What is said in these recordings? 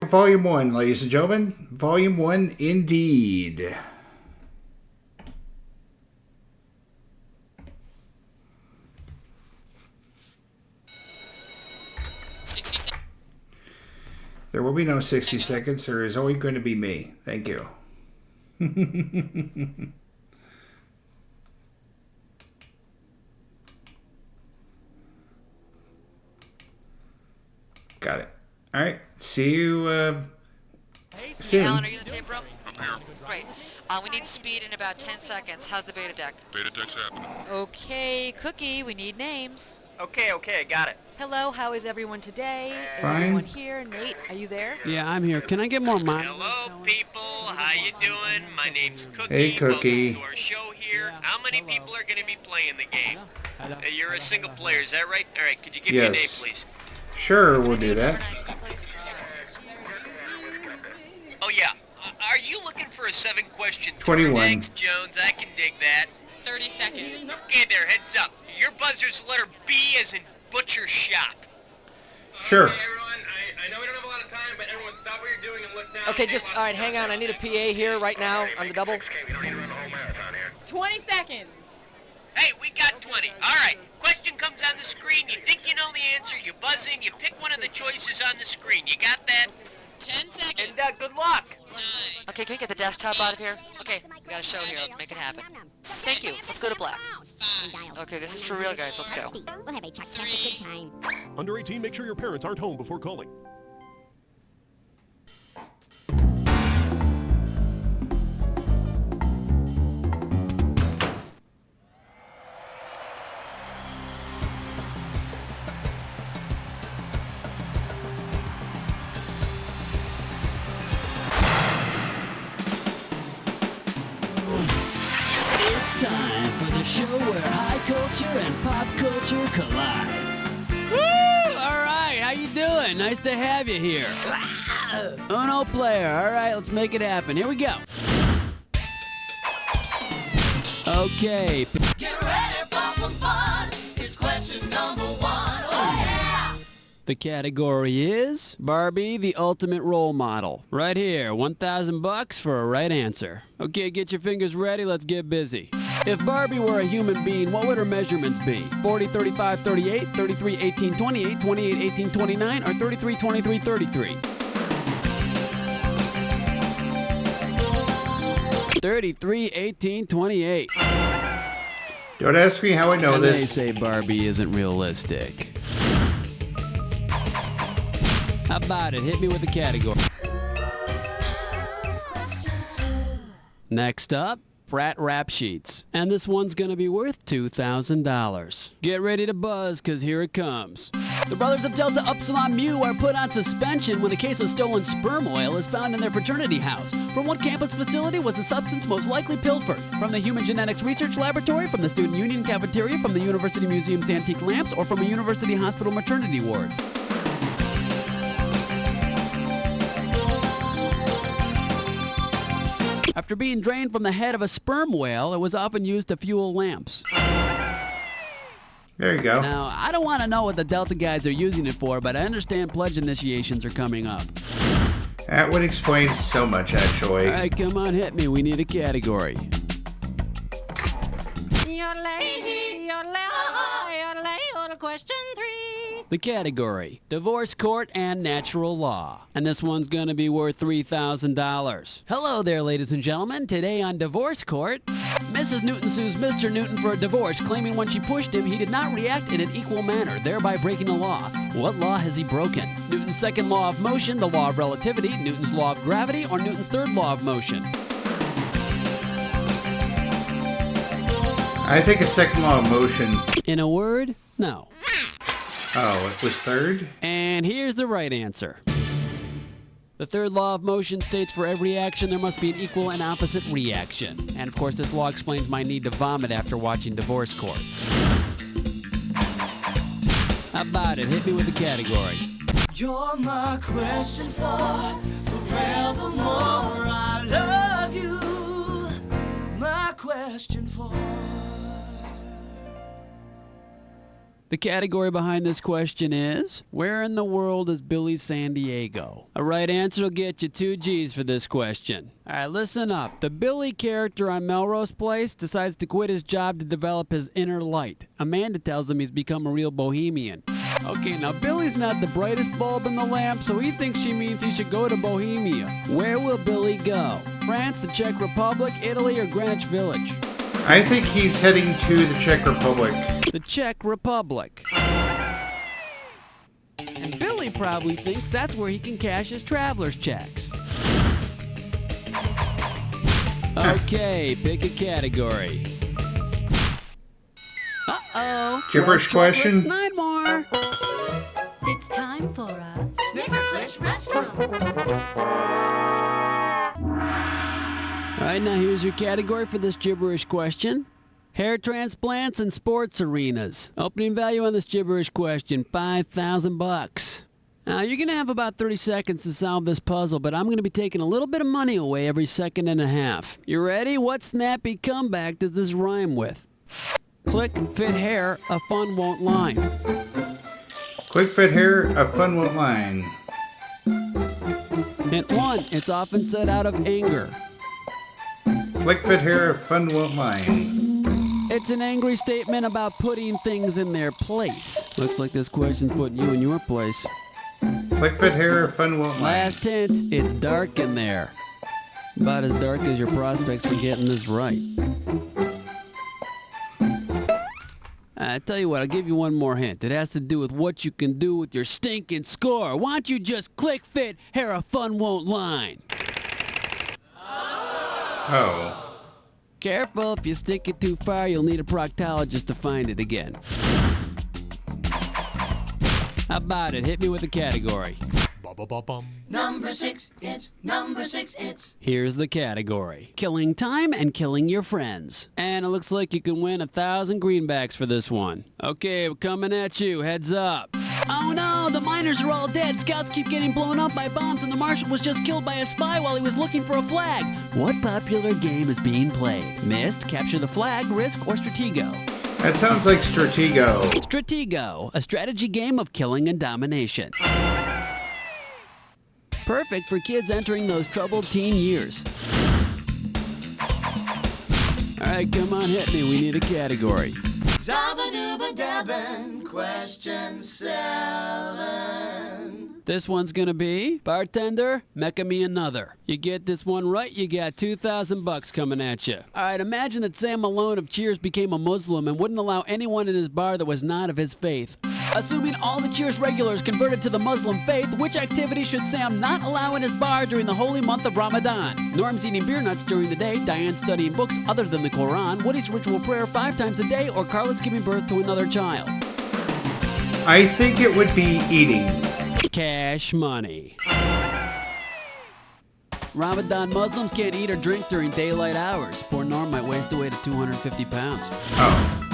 Volume 1, ladies and gentlemen. Volume 1 indeed. There will be no 60 seconds. There is only going to be me. Thank you. Got it. All right. See you soon. Alan, are you the tape bro? I'm here. Great. We need speed in about 10 seconds. How's the beta deck? Beta deck's happening. Okay, Cookie, we need names. Okay, I got it. Hello, how is everyone today? Is Fine. everyone here? Nate, are you there? Yeah, I'm here. Can I get more money? Hello, people. How you doing? My name's Cookie. Hey, Cookie. Welcome to our show here. How many people are going to be playing the game? You're a single player, is that right? All right, could you give me a name, Yes. please? Sure, we'll do that. Oh, yeah. Are you looking for a 7-question 21. Thanks, Jones. I can dig that. 30 seconds. Okay, there, heads up. Your buzzer's letter B as in butcher shop. Sure. Okay, everyone, I know we don't have a lot of time, but everyone stop what you're doing and look down. Okay, just, all right, hang on. I need a PA here right now on the double. 20 seconds. Hey, we got 20. All right. Question comes on the screen. You think you know the answer. You buzz in. You pick one of the choices on the screen. You got that? 10 seconds. And good luck. 9. Okay, can we get the desktop out of here? Okay, we got a show here. Let's make it happen. Thank you. Let's go to black. 5. Okay, this is for real, guys. Let's go. We'll have a fantastic time. Under 18, make sure your parents aren't home before calling. It's time for the show where high culture and pop culture collide. Woo! All right, how you doing? Nice to have you here. Uno player. All right, let's make it happen. Here we go. Okay. Get ready for some fun. It's question number 1. Oh, yeah. The category is Barbie, the ultimate role model. Right here, $1,000 for a right answer. Okay, get your fingers ready. Let's get busy. If Barbie were a human being, what would her measurements be? 40, 35, 38, 33, 18, 28, 28, 18, 29, or 33, 23, 33? 33, 18, 28. Don't ask me how I know And they this. say Barbie isn't realistic. How about it? Hit me with the category. Next up, frat rap sheets. And this one's gonna be worth $2,000. Get ready to buzz, cause here it comes. The brothers of Delta Upsilon Mu are put on suspension when a case of stolen sperm oil is found in their fraternity house. From what campus facility was the substance most likely pilfered? From the Human Genetics Research Laboratory, from the Student Union Cafeteria, from the University Museum's antique lamps, or from a university hospital maternity ward? After being drained from the head of a sperm whale, it was often used to fuel lamps. There you go. Now, I don't want to know what the Delta guys are using it for, but I understand pledge initiations are coming up. That would explain so much, actually. All right, come on, hit me. We need a category. Question 3. The category, divorce court and natural law. And this one's gonna be worth $3,000. Hello there, ladies and gentlemen. Today on Divorce Court, Mrs. Newton sues Mr. Newton for a divorce, claiming when she pushed him, he did not react in an equal manner, thereby breaking a law. What law has he broken? Newton's second law of motion, the law of relativity, Newton's law of gravity, or Newton's third law of motion? I think a second law of motion. In a word, no. Oh, it was third? And here's the right answer. The third law of motion states for every action there must be an equal and opposite reaction. And of course, this law explains my need to vomit after watching Divorce Court. How about it? Hit me with the category. You're my question for forevermore. I love you. My question for. The category behind this question is, where in the world is Billy San Diego? A right answer will get you 2 G's for this question. All right, listen up. The Billy character on Melrose Place decides to quit his job to develop his inner light. Amanda tells him he's become a real bohemian. Okay, now Billy's not the brightest bulb in the lamp, so he thinks she means he should go to Bohemia. Where will Billy go? France, the Czech Republic, Italy, or Greenwich Village? I think he's heading to the Czech Republic. The Czech Republic. And Billy probably thinks that's where he can cash his traveler's checks. Okay, pick a category. Uh-oh. Gibberish question? 9 more. It's time for a Snickerclish restaurant. All right, now here's your category for this gibberish question. Hair transplants and sports arenas. Opening value on this gibberish question, $5,000. Now, you're going to have about 30 seconds to solve this puzzle, but I'm going to be taking a little bit of money away every second and a half. You ready? What snappy comeback does this rhyme with? Click, fit hair, a fun won't line. Quick fit hair, a fun won't line. Hint 1, it's often said out of anger. Quick fit hair, a fun won't line. It's an angry statement about putting things in their place. Looks like this question's putting you in your place. Quick fit hair, a fun won't line. Last hint, it's dark in there. About as dark as your prospects for getting this right. I tell you what, I'll give you one more hint. It has to do with what you can do with your stinking score. Why don't you just click, fit, hair, a fun won't line? Oh. Careful, if you stick it too far, you'll need a proctologist to find it again. How about it? Hit me with a category. Number 6, it's. Here's the category. Killing time and killing your friends. And it looks like you can win 1,000 greenbacks for this one. Okay, we're coming at you. Heads up. Oh no, the miners are all dead. Scouts keep getting blown up by bombs and the marshal was just killed by a spy while he was looking for a flag. What popular game is being played? Mist, Capture the Flag, Risk, or Stratego? That sounds like Stratego. Stratego, a strategy game of killing and domination. Perfect for kids entering those troubled teen years. All right, come on, hit me. We need a category. Zabba-dooba-dabbin', question 7. This one's gonna be, bartender, mecca me another. You get this one right, you got $2,000 coming at you. All right, imagine that Sam Malone of Cheers became a Muslim and wouldn't allow anyone in his bar that was not of his faith. Assuming all the Cheers regulars converted to the Muslim faith, which activity should Sam not allow in his bar during the holy month of Ramadan? Norm's eating beer nuts during the day, Diane's studying books other than the Quran, Woody's ritual prayer 5 times a day, or Carla's giving birth to another child. I think it would be eating. Cash money. Ramadan Muslims can't eat or drink during daylight hours. Poor Norm might waste away to 250 pounds. Oh.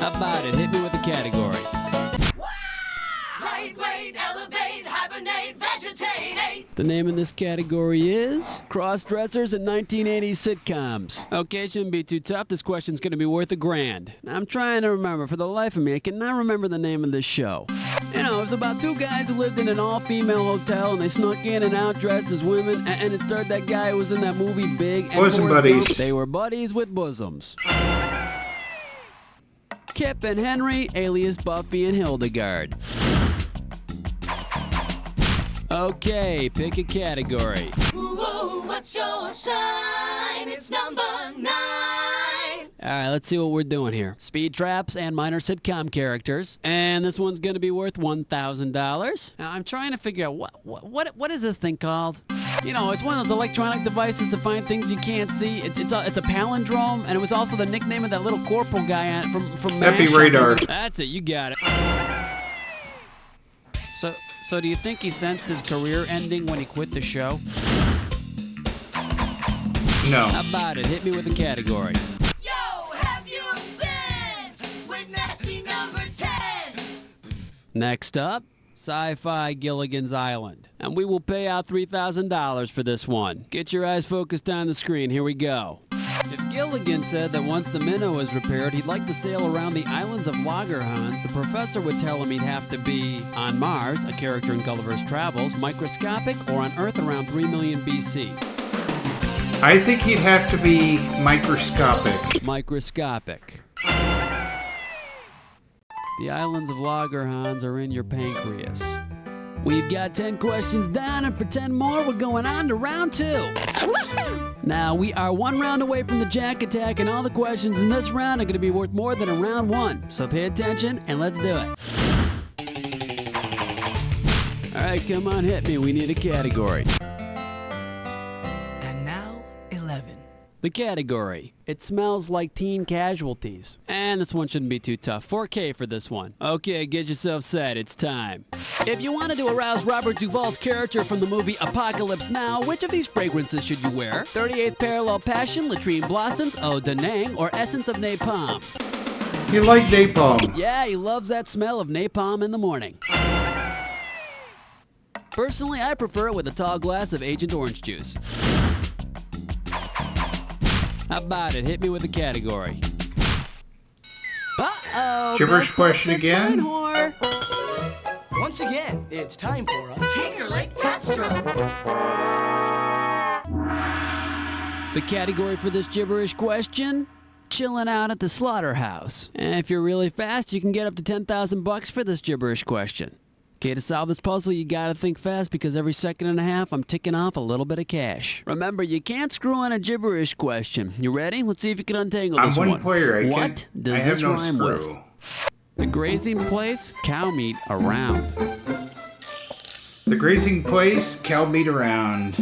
How about it? Hit me with a category. Lightweight, elevate, hibernate, vegetate. The name of this category is cross-dressers in 1980s sitcoms. Okay, shouldn't be too tough. This question's going to be worth $1,000. I'm trying to remember. For the life of me, I cannot remember the name of this show. You know, it was about 2 guys who lived in an all-female hotel, and they snuck in and out dressed as women, and it starred that guy who was in that movie Big. And Bosom Forrest buddies. Gump. They were buddies with bosoms. Kip and Henry, alias Buffy and Hildegard. Okay, pick a category. Ooh, what's your sign? It's number 9. All right, let's see what we're doing here. Speed traps and minor sitcom characters. And this one's going to be worth $1,000. Now, I'm trying to figure out what is this thing called? You know, it's one of those electronic devices to find things you can't see. It's a palindrome, and it was also the nickname of that little corporal guy from That'd be MASH. Radar. That's it, you got it. So do you think he sensed his career ending when he quit the show? No. How about it? Hit me with a category. Yo, have your feds with nasty number 10. Next up, Sci-Fi Gilligan's Island. And we will pay out $3,000 for this one. Get your eyes focused on the screen. Here we go. If Gilligan said that once the minnow is repaired, he'd like to sail around the islands of Lagerhans, the professor would tell him he'd have to be on Mars, a character in Gulliver's Travels, microscopic, or on Earth around 3 million BC. I think he'd have to be microscopic. Microscopic. The islands of Lagerhans are in your pancreas. We've got 10 questions down, and for 10 more, we're going on to round 2. Now, we are 1 round away from the Jack Attack, and all the questions in this round are going to be worth more than a round 1. So pay attention, and let's do it. All right, come on, hit me. We need a category. And now, 11. The category. It smells like teen casualties. And this one shouldn't be too tough. 4K for this one. Okay, get yourself set. It's time. If you wanted to arouse Robert Duvall's character from the movie Apocalypse Now, which of these fragrances should you wear? 38th Parallel Passion, Latrine Blossoms, Eau de Nang, or Essence of Napalm? You like napalm. Yeah, he loves that smell of napalm in the morning. Personally, I prefer it with a tall glass of Agent Orange Juice. How about it? Hit me with a category. Uh-oh. Gibberish question again? Once again, it's time for a Tinker Lake Test Run. The category for this gibberish question? Chilling out at the slaughterhouse. And if you're really fast, you can get up to $10,000 for this gibberish question. Okay, to solve this puzzle, you gotta think fast because every second and a half, I'm ticking off a little bit of cash. Remember, you can't screw on a gibberish question. You ready? Let's see if you can untangle this one. I'm one player. What does I have this no rhyme with? screw. The grazing place, cow meat around. The grazing place, cow meat around.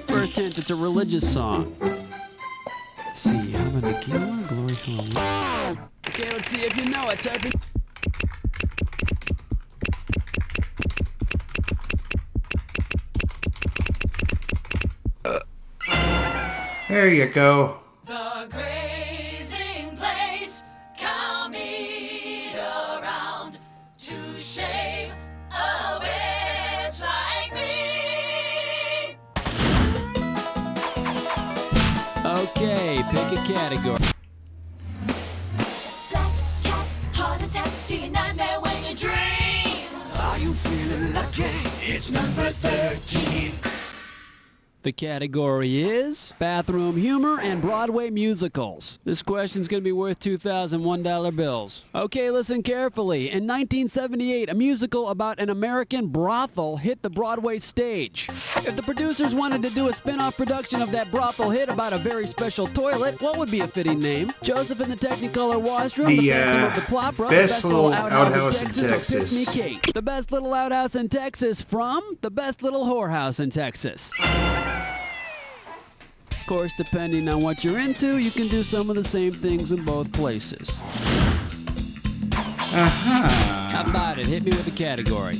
First hint, it's a religious song. Let's see, Ave Nagila, Glory Hallelujah. Okay, let's see if you know it. Type in. There you go. The grazing place, cow meat around to shave a witch like me. Okay, pick a category. Black cat, heart attack, do you nightmare when you dream? Are you feeling lucky? It's number 13. The category is bathroom humor and Broadway musicals. This question's going to be worth $2,001 bills. Okay, listen carefully. In 1978, a musical about an American brothel hit the Broadway stage. If the producers wanted to do a spin-off production of that brothel hit about a very special toilet, what would be a fitting name? Joseph in the Technicolor Washroom, the Phantom of the Plopera, Best the Little Best Outhouse in or Piss Me Texas. Kate? The Best Little Outhouse in Texas from The Best Little Whorehouse in Texas. Of course, depending on what you're into, you can do some of the same things in both places. How about it? Hit me with a category.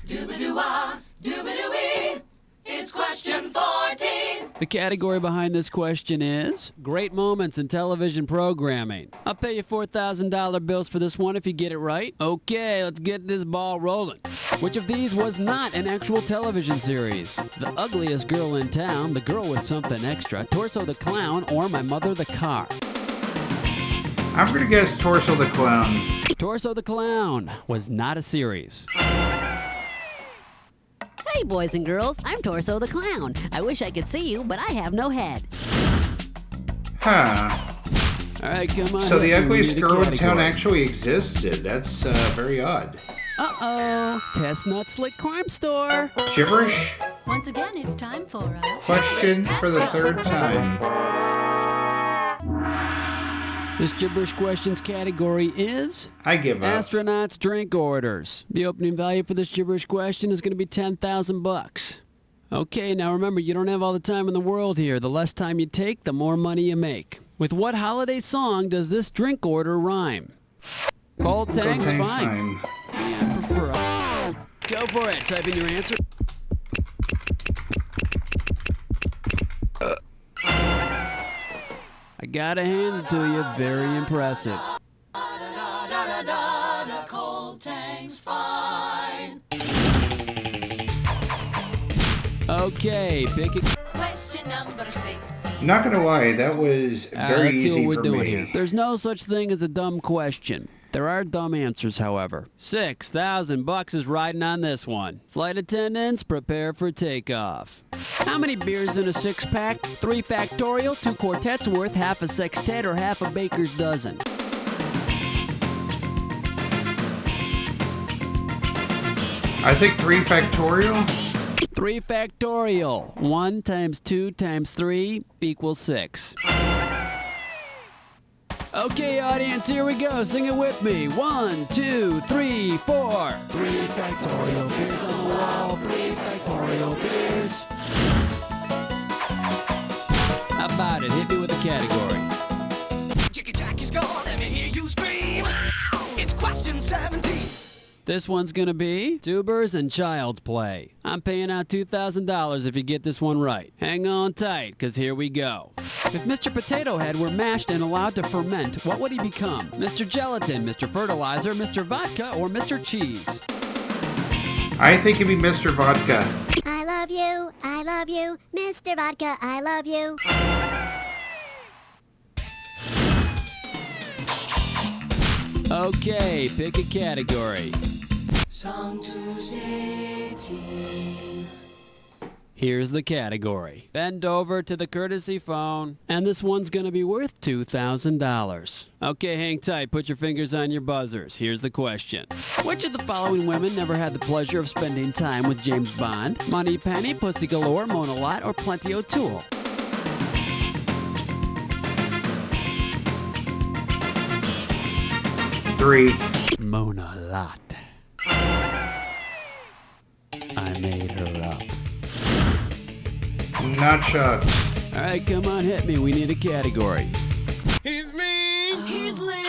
Doobadoo-wah, doobadoo-wee, it's question 14. The category behind this question is great moments in television programming. I'll pay you $4,000 bills for this one if you get it right. Okay, let's get this ball rolling. Which of these was not an actual television series? The Ugliest Girl in Town, The Girl with Something Extra, Torso the Clown, or My Mother the Car? I'm gonna guess Torso the Clown. Torso the Clown was not a series. Hey, boys and girls, I'm Torso the Clown. I wish I could see you, but I have no head. Huh. All right, come on. So the hit me. We ugliest need a girl in town category. actually existed. That's very odd. Uh-oh. Chestnut Slick Crime Store. Gibberish? Once again, it's time for a Question for the third time. This gibberish questions category is I give up. astronauts drink orders. The opening value for this gibberish question is going to be $10,000. Okay, now remember, you don't have all the time in the world here. The less time you take, the more money you make. With what holiday song does this drink order rhyme? Cold Tang's Tang's fine. Yeah, I prefer Go for it. Type in your answer. I gotta hand it to you. Very impressive. Cold Tang's fine. Okay, pick it. Question number 16. Not gonna lie, that was very let's see easy what for we're doing me. here. There's no such thing as a dumb question. There are dumb answers, however. $6,000 is riding on this one. Flight attendants, prepare for takeoff. How many beers in a six-pack? 3 factorial, 2 quartets worth, half a sextet, or half a baker's dozen? I think 3 factorial. 3 factorial. 1 times 2 times 3 equals 6. Okay, audience, here we go. Sing it with me. 1, 2, 3, 4. 3 factorial beers on the wall. 3 factorial beers. How about it? Hit me with a category. Chicky-Jacky's gone, let me hear you scream. It's question 17. This one's gonna be tubers and child's play. I'm paying out $2,000 if you get this one right. Hang on tight, cause here we go. If Mr. Potato Head were mashed and allowed to ferment, what would he become? Mr. Gelatin, Mr. Fertilizer, Mr. Vodka, or Mr. Cheese? I think it'd be Mr. Vodka. I love you, Mr. Vodka, I love you. Okay, pick a category. Song 218. Here's the category. Bend over to the courtesy phone, and this one's gonna be worth $2,000. Okay, hang tight, put your fingers on your buzzers. Here's the question. Which of the following women never had the pleasure of spending time with James Bond? Money Penny, Pussy Galore, Mona Lott, or Plenty O'Toole? Three. Mona Lott. I made her up. Not shocked. All right, come on, hit me. We need a category. He's mean. He's lame.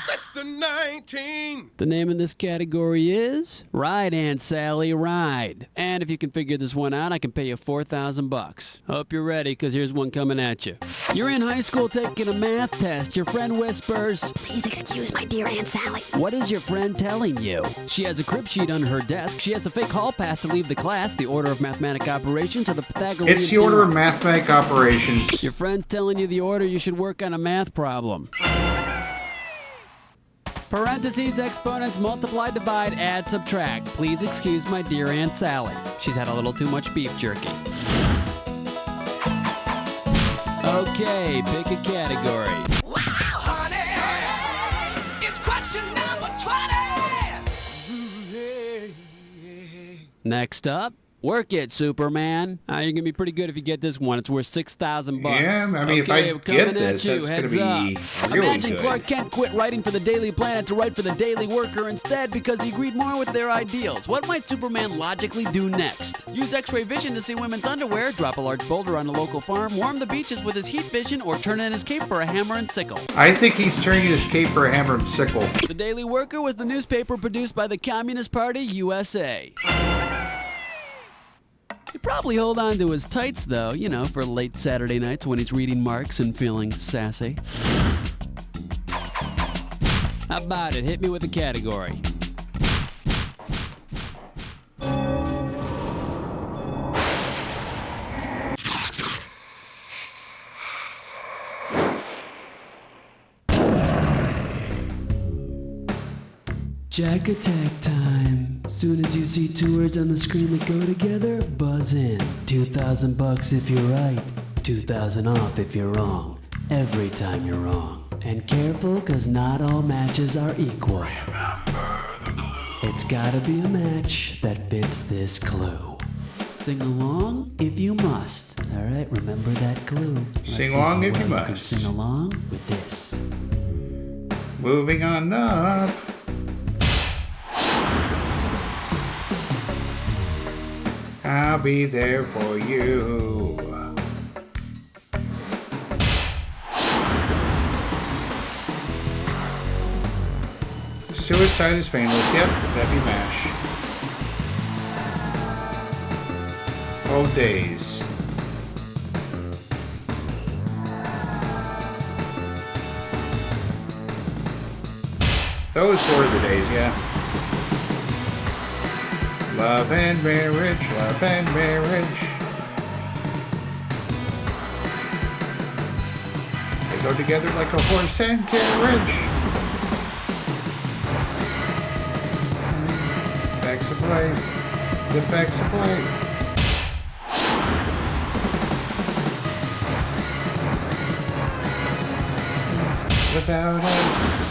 That's the 19. The name of this category is Ride, Aunt Sally, Ride. And if you can figure this one out, I can pay you $4,000. Hope you're ready, because here's one coming at you. You're in high school taking a math test. Your friend whispers, Please excuse my dear Aunt Sally. what is your friend telling you? She has a crib sheet under her desk. She has a fake hall pass to leave the class, the order of mathematic operations, or the Pythagorean It's the order of theorem. mathematic operations. Your friend's telling you the order you should work on a math problem. Parentheses, exponents, multiply, divide, add, subtract. Please excuse my dear Aunt Sally. She's had a little too much beef jerky. Okay, pick a category. Wow, honey, it's question number 20. Next up, work it, Superman. You're gonna be pretty good if you get this one. It's worth $6,000. Yeah, I mean, if Okay, I we're coming get this, at you. that's gonna Heads be up. really Imagine good. Clark Kent quit writing for the Daily Planet to write for the Daily Worker instead because he agreed more with their ideals. What might Superman logically do next? Use X-ray vision to see women's underwear, drop a large boulder on a local farm, warm the beaches with his heat vision, or turn in his cape for a hammer and sickle. I think he's turning his cape for a hammer and sickle. The Daily Worker was the newspaper produced by the Communist Party USA. He'd probably hold on to his tights, though, you know, for late Saturday nights when he's reading Marx and feeling sassy. How about it? Hit me with a category. Jack attack time. Soon as you see two words on the screen that go together, buzz in. $2,000 if you're right, 2,000 off if you're wrong. Every time you're wrong. And careful, cause not all matches are equal. It's gotta be a match that fits this clue. Sing along if you must. Alright, remember that clue. Let's Sing see along how if you well can must. Sing along with this. Moving on up. I'll be there for you. Suicide is painless. Yep, that'd be MASH. Oh, days. Those were the days, yeah. Love and marriage, love and marriage. go together like a horse and carriage. Facts of life. The facts of life. Without us.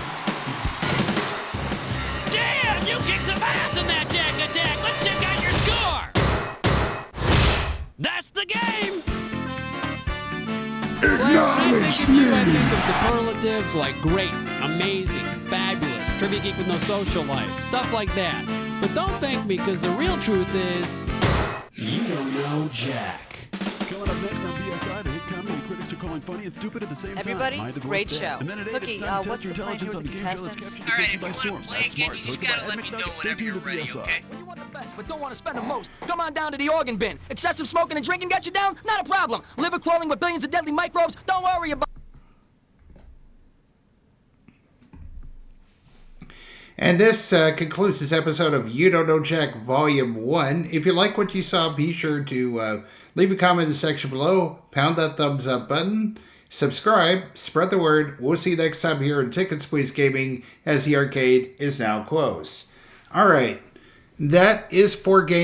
Damn, you kicked some ass in that Jack Attack. Let's check out your score. That's the game. When I think of you, I think of superlatives like great, amazing, fabulous, trivia geek with no social life, stuff like that. But don't thank me, because the real truth is, you don't know Jack. Coming up next on BSI, the hit comedy critics are calling funny and stupid at the same Everybody, time. great show. Cookie, what's the plan here with the contestants? All right, if you want to play again, you just gotta let me know whenever you're ready, okay? When you want the best but don't want to spend the most, come on down to the organ bin. Excessive smoking and drinking got you down? Not a problem. Liver crawling with billions of deadly microbes? Don't worry about. And this concludes this episode of You Don't Know Jack Volume 1. If you like what you saw, be sure to leave a comment in the section below, pound that thumbs up button, subscribe, spread the word. We'll see you next time here in Tickets Please Gaming, as the arcade is now closed. All right, that is for game.